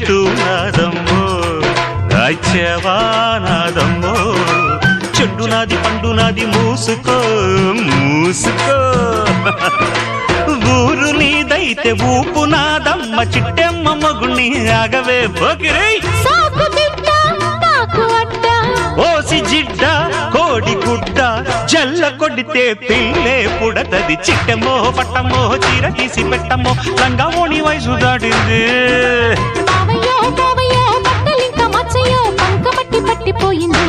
చెప్తున్నాదమ్మో రాజ్యవానాదమ్మో చెడ్డు నాది పండు నాది మూసుకో మూసుకో ఊరు నీదైతే ఊపు నాదమ్మ చిట్టెమ్మ మొగుణ్ణి ఆగవే పోకిరై ఓసి జిడ్డ కోడి గుడ్డ జల్ల కొడితే పిల్లే పుడతది చిట్టెమ్మో పట్టమ్మో చీర తీసి పెట్టమ్మో రంగమోని వయసు దాటింది పట్టిపోయింది